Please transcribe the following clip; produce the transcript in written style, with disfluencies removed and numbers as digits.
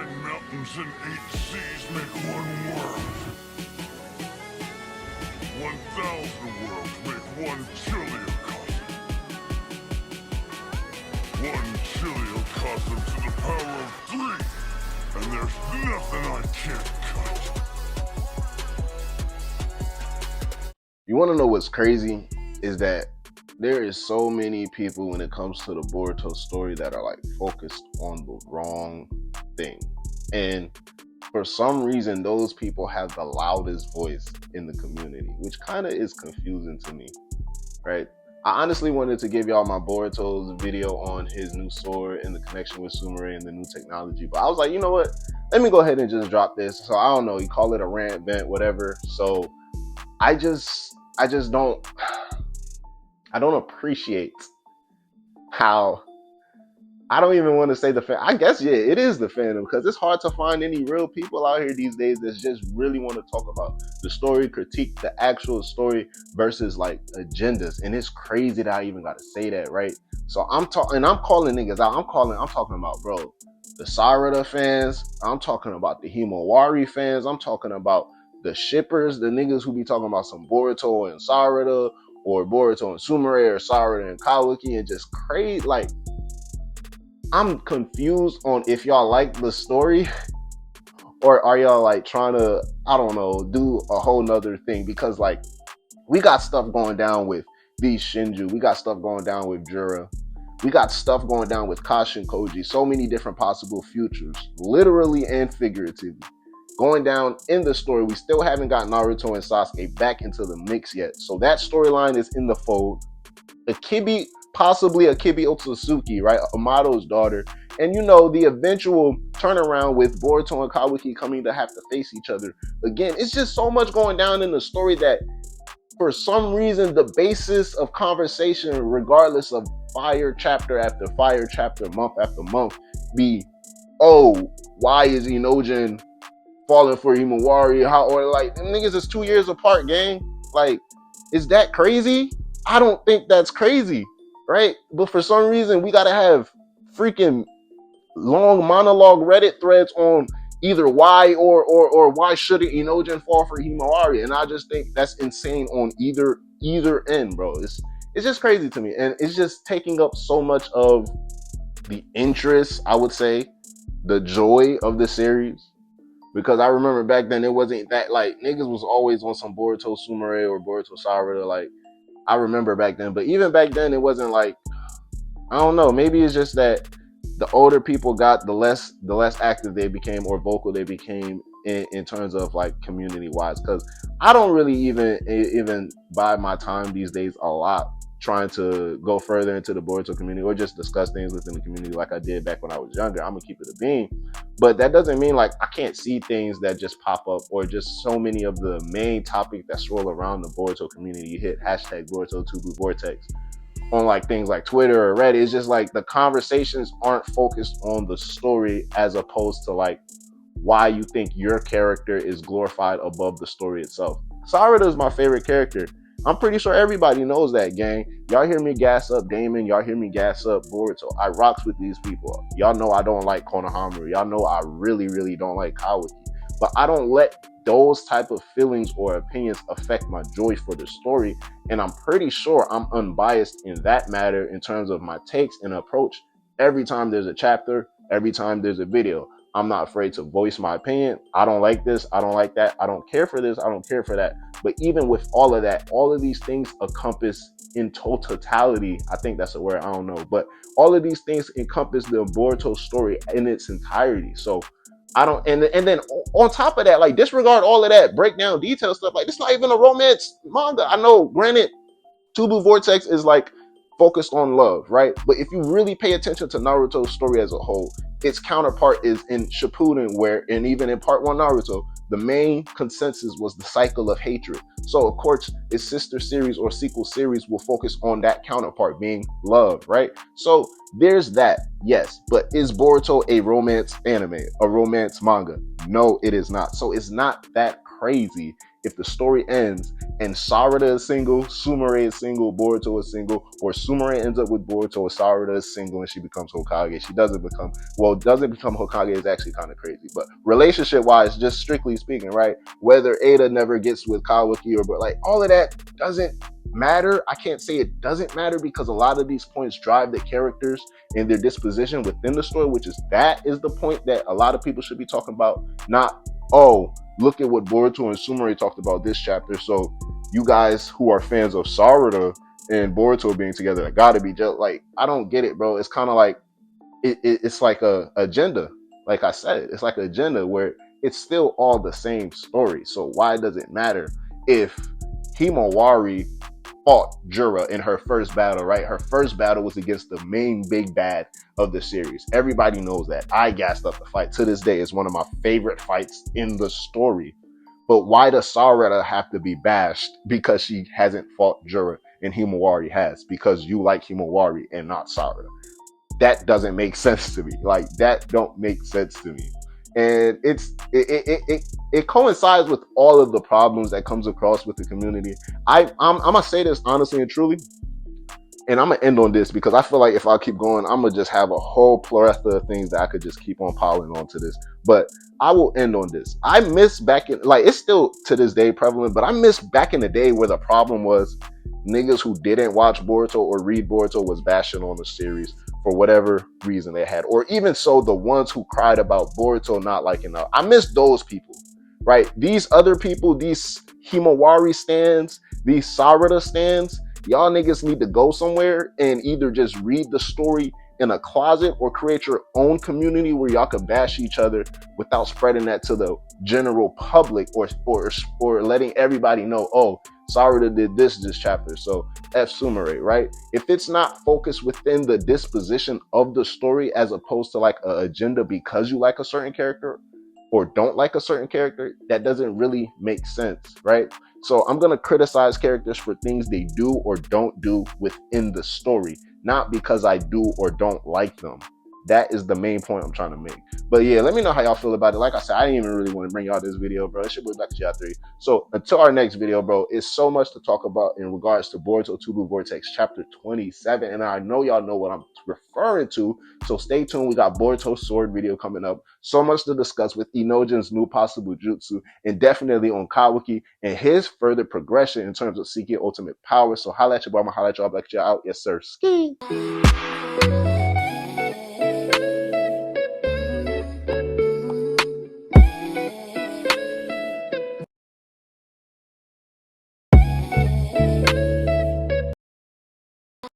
9 mountains and 8 seas make one world. 1,000 worlds make one chiliocosm. One chiliocosm to the power of 3, and there's nothing I can't cut. You want to know what's crazy? Is that there is so many people when it comes to the Boruto story that are like focused on the wrong thing. And for some reason, those people have the loudest voice in the community, which kind of is confusing to me, right? I honestly wanted to give y'all my Boruto's video on his new sword and the connection with Sumire and the new technology, but I was like, you know what? Let me go ahead and just drop this. So I don't know, you call it a rant, vent, whatever. So I just don't appreciate how, I don't even want to say the fan. I guess, yeah, it is the fandom, because it's hard to find any real people out here these days that just really want to talk about the story, critique the actual story versus like agendas. And it's crazy that I even got to say that, right? So I'm calling niggas out. I'm talking about, bro, the Sarada fans. I'm talking about the Himawari fans. I'm talking about the shippers, the niggas who be talking about some Boruto and Sarada, or Boruto and Sumire, or Sarada and Kawaki, and just crazy. Like, I'm confused on if y'all like the story or are y'all like trying to, I don't know, do a whole nother thing, because like we got stuff going down with these Shinju, we got stuff going down with Jura, we got stuff going down with Kashi and Koji, so many different possible futures, literally and figuratively, going down in the story. We still haven't got Naruto and Sasuke back into the mix yet, so that storyline is in the fold. Possibly Akibi Otsutsuki, right? Amato's daughter. And you know, the eventual turnaround with Boruto and Kawaki coming to have to face each other again. It's just so much going down in the story that for some reason the basis of conversation, regardless of fire chapter after fire chapter, month after month, be, oh, why is Inojin falling for Himawari? How, or like, them niggas is 2 years apart, gang. Like, is that crazy? I don't think that's crazy, right? But for some reason, we gotta have freaking long monologue Reddit threads on either why or why shouldn't Inojin fall for Himawari, and I just think that's insane on either end, bro. It's just crazy to me, and it's just taking up so much of the interest, I would say, the joy of the series. Because I remember back then, it wasn't that, like, niggas was always on some Boruto Sumire or Boruto Sarada, like, I remember back then. But even back then, it wasn't like, I don't know, maybe it's just that the older people got, the less active they became or vocal they became in terms of like community wise. Because I don't really even buy my time these days a lot trying to go further into the Boruto community or just discuss things within the community like I did back when I was younger. I'm gonna keep it a bean, but that doesn't mean like I can't see things that just pop up, or just so many of the main topics that swirl around the Boruto community. You hit hashtag Boruto Tubu Vortex on like things like Twitter or Reddit. It's just like the conversations aren't focused on the story as opposed to like why you think your character is glorified above the story itself. Sarada is my favorite character. I'm pretty sure everybody knows that, gang. Y'all hear me gas up Damon. Y'all hear me gas up Boruto. I rocks with these people. Y'all know I don't like Konohamaru. Y'all know I really, really don't like Kawaki. But I don't let those type of feelings or opinions affect my joy for the story. And I'm pretty sure I'm unbiased in that matter in terms of my takes and approach. Every time there's a chapter, every time there's a video, I'm not afraid to voice my opinion. I don't like this. I don't like that. I don't care for this. I don't care for that. But even with all of that, all of these things encompass in totality. I think that's a word. I don't know. But all of these things encompass the Boruto story in its entirety. So I don't, and then on top of that, like, disregard all of that breakdown detail stuff. Like, it's not even a romance manga. I know, granted, Tubu Vortex is like focused on love, right? But if you really pay attention to Naruto's story as a whole, its counterpart is in Shippuden, where, and even in part 1 Naruto, the main consensus was the cycle of hatred. So of course, its sister series or sequel series will focus on that counterpart being love, right? So there's that, yes. But is Boruto a romance anime, a romance manga? No, it is not. So it's not that crazy if the story ends and Sarada is single, Sumire is single, Boruto is single, or Sumire ends up with Boruto, or Sarada is single and she becomes Hokage. She doesn't become Hokage is actually kind of crazy. But relationship wise, just strictly speaking, right? Whether Ada never gets with Kawaki or but like all of that doesn't matter. I can't say it doesn't matter because a lot of these points drive the characters and their disposition within the story, which is that is the point that a lot of people should be talking about. Not, oh, look at what Boruto and Sumire talked about this chapter. So you guys who are fans of Sarada and Boruto being together, gotta be just like, I don't get it, bro. It's kind of like it's like a agenda. Like I said, it's like an agenda where it's still all the same story. So why does it matter if Himawari fought Jura in her first battle, right? Her first battle was against the main big bad of the series. Everybody knows that. I gassed up the fight. To this day, it's one of my favorite fights in the story. But why does Sarada have to be bashed because she hasn't fought Jura and Himawari has? Because you like Himawari and not Sarada. That doesn't make sense to me. Like, that don't make sense to me. And it coincides with all of the problems that comes across with the community. I'm gonna say this honestly and truly, and I'm gonna end on this because I feel like if I keep going, I'm gonna just have a whole plethora of things that I could just keep on piling onto this. But I will end on this. I miss back in, like, it's still to this day prevalent, but I miss back in the day where the problem was niggas who didn't watch Boruto or read Boruto was bashing on the series for whatever reason they had. Or even so, the ones who cried about Boruto not liking it. I miss those people, right? These other people, these Himawari stands, these Sarada stands, y'all niggas need to go somewhere and either just read the story in a closet or create your own community where y'all can bash each other without spreading that to the general public or letting everybody know, oh, Sarada did this chapter, so F Sumire, right? If it's not focused within the disposition of the story as opposed to like an agenda because you like a certain character or don't like a certain character, that doesn't really make sense, right? So I'm gonna criticize characters for things they do or don't do within the story, not because I do or don't like them. That is the main point I'm trying to make. But yeah, let me know how y'all feel about it. Like I said, I didn't even really want to bring y'all this video, bro. It's your boy Black G 3. So until our next video, bro, it's so much to talk about in regards to Boruto 2 Blue Vortex chapter 27. And I know y'all know what I'm referring to. So stay tuned. We got Boruto Sword video coming up. So much to discuss with Inojin's new possible jutsu, and definitely on Kawaki and his further progression in terms of seeking ultimate power. So holla at your boy. I'm gonna holla at y'all. Black G out. Yes, sir. Ski.